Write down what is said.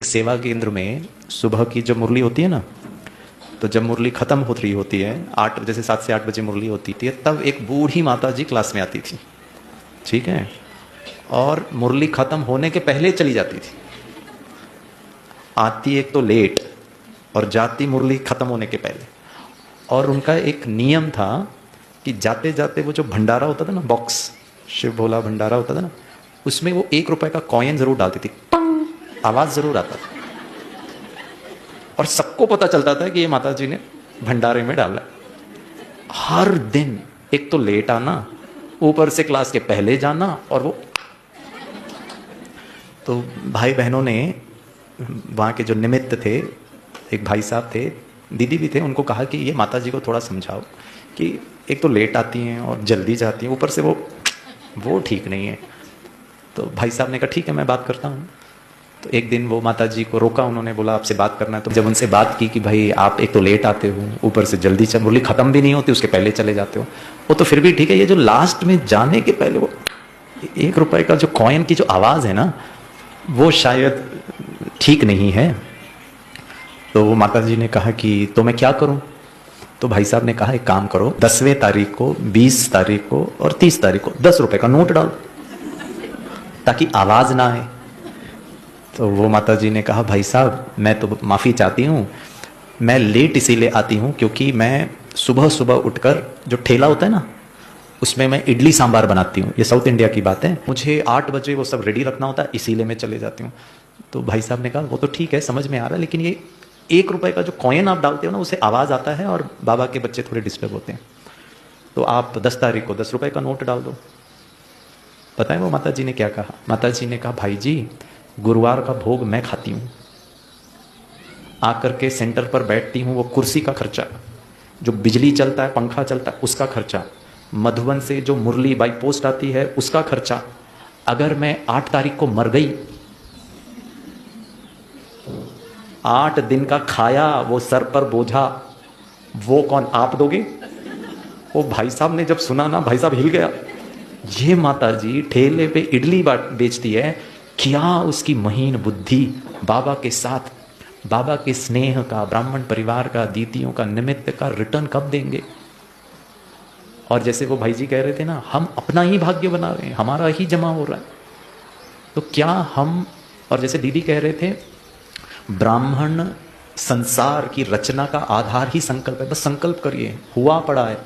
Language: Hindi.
सेवा केंद्र में सुबह की जब मुरली होती है ना, तो जब मुरली खत्म हो रही होती है 8 बजे से 7 से 8 बजे मुरली होती थी, तब एक बूढ़ी माता जी क्लास में आती थी, ठीक है, और मुरली खत्म होने के पहले चली जाती थी। आती एक तो लेट और जाती मुरली खत्म होने के पहले। और उनका एक नियम था कि जाते जाते वो जो भंडारा होता था ना, बॉक्स, शिव भोला भंडारा होता था ना, उसमें वो 1 रुपए का कॉइन जरूर डालती थी, पंग आवाज जरूर आता था, और सबको पता चलता था कि ये माता जी ने भंडारे में डाला। हर दिन एक तो लेट आना, ऊपर से क्लास के पहले जाना, और वो तो भाई बहनों ने वहाँ के जो निमित्त थे, एक भाई साहब थे, दीदी भी थे, उनको कहा कि ये माता जी को थोड़ा समझाओ कि एक तो लेट आती हैं और जल्दी जाती हैं, ऊपर से वो ठीक नहीं है। तो भाई साहब ने कहा ठीक है, मैं बात करता हूँ। तो एक दिन वो माता जी को रोका, उन्होंने बोला आपसे बात करना है। तो जब उनसे बात की कि भाई आप एक तो लेट आते हो, ऊपर से जल्दी मुरली खत्म भी नहीं होती, उसके पहले चले जाते हो, वो तो फिर भी ठीक है, ये जो लास्ट में जाने के पहले वो 1 रुपए का जो कॉइन की जो आवाज़ है ना, वो शायद ठीक नहीं है। तो वो माता जी ने कहा कि तो मैं क्या करूं? तो भाई साहब ने कहा एक काम करो, 10वें तारीख को, 20 तारीख को और 30 तारीख को 10 रुपए का नोट डालो ताकि आवाज ना आए। तो वो माता जी ने कहा भाई साहब मैं तो माफ़ी चाहती हूँ, मैं लेट इसीलिए आती हूँ क्योंकि मैं सुबह सुबह उठकर जो ठेला होता है ना, उसमें मैं इडली सांबार बनाती हूँ, ये साउथ इंडिया की बात है, मुझे 8 बजे वो सब रेडी रखना होता है, इसीलिए मैं चले जाती हूँ। तो भाई साहब ने कहा वो तो ठीक है, समझ में आ रहा है, लेकिन ये 1 रुपए का जो कॉइन आप डालते हो ना, उसे आवाज़ आता है और बाबा के बच्चे थोड़े डिस्टर्ब होते हैं, तो आप 10 तारीख को 10 रुपए का नोट डाल दो। पता है वो माता जी ने क्या कहा? माता जी ने कहा भाई जी, गुरुवार का भोग मैं खाती हूँ, आकर के सेंटर पर बैठती हूँ, वो कुर्सी का खर्चा, जो बिजली चलता है, पंखा चलता है, उसका खर्चा, मधुबन से जो मुरली बाई पोस्ट आती है उसका खर्चा, अगर मैं 8 तारीख को मर गई, 8 दिन का खाया वो सर पर बोझा, वो कौन आप दोगे? वो भाई साहब ने जब सुना ना, भाई साहब हिल गया। ये माता जी ठेले पे इडली बेचती है, क्या उसकी महीन बुद्धि बाबा के साथ, बाबा के स्नेह का, ब्राह्मण परिवार का, दीदियों का, निमित्त का रिटर्न कब देंगे? और जैसे वो भाई जी कह रहे थे ना, हम अपना ही भाग्य बना रहे हैं, हमारा ही जमा हो रहा है, तो क्या हम, और जैसे दीदी कह रहे थे, ब्राह्मण संसार की रचना का आधार ही संकल्प है, बस संकल्प करिए, हुआ पड़ा है।